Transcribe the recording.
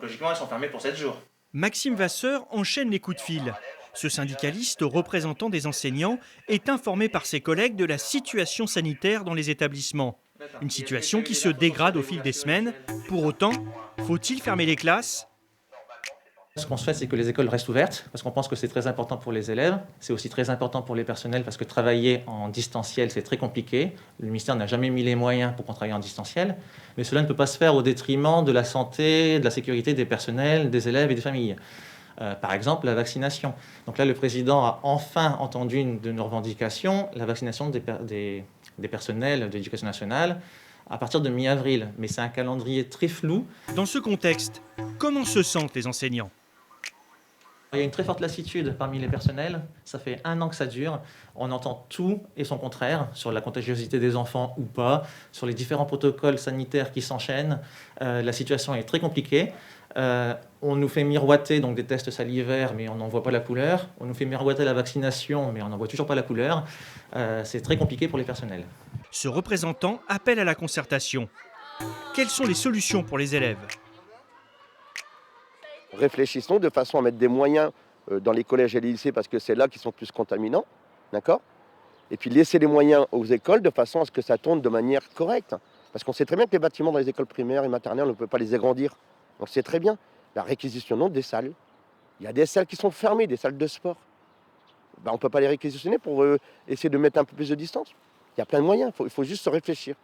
logiquement, elles sont fermées pour 7 jours. Maxime Vasseur enchaîne les coups de fil. Ce syndicaliste représentant des enseignants est informé par ses collègues de la situation sanitaire dans les établissements. Une situation qui se dégrade au fil des semaines. Pour autant, faut-il fermer les classes ? Ce qu'on souhaite, c'est que les écoles restent ouvertes, parce qu'on pense que c'est très important pour les élèves. C'est aussi très important pour les personnels, parce que travailler en distanciel, c'est très compliqué. Le ministère n'a jamais mis les moyens pour qu'on travaille en distanciel. Mais cela ne peut pas se faire au détriment de la santé, de la sécurité des personnels, des élèves et des familles. Par exemple, la vaccination. Donc là, le président a enfin entendu une de nos revendications, la vaccination des personnels de l'éducation nationale à partir de mi-avril. Mais c'est un calendrier très flou. Dans ce contexte, comment se sentent les enseignants ? Il y a une très forte lassitude parmi les personnels. Ça fait 1 an que ça dure. On entend tout et son contraire sur la contagiosité des enfants ou pas, sur les différents protocoles sanitaires qui s'enchaînent. La situation est très compliquée. On nous fait miroiter donc, des tests salivaires, mais on n'en voit pas la couleur. On nous fait miroiter la vaccination, mais on n'en voit toujours pas la couleur. C'est très compliqué pour les personnels. Ce représentant appelle à la concertation. Quelles sont les solutions pour les élèves ? Réfléchissons de façon à mettre des moyens dans les collèges et les lycées parce que c'est là qu'ils sont plus contaminants, d'accord ? Et puis laisser les moyens aux écoles de façon à ce que ça tourne de manière correcte. Parce qu'on sait très bien que les bâtiments dans les écoles primaires et maternelles, on ne peut pas les agrandir. On sait très bien. La réquisition des salles. Il y a des salles qui sont fermées, des salles de sport. On ne peut pas les réquisitionner pour essayer de mettre un peu plus de distance. Il y a plein de moyens, il faut juste se réfléchir.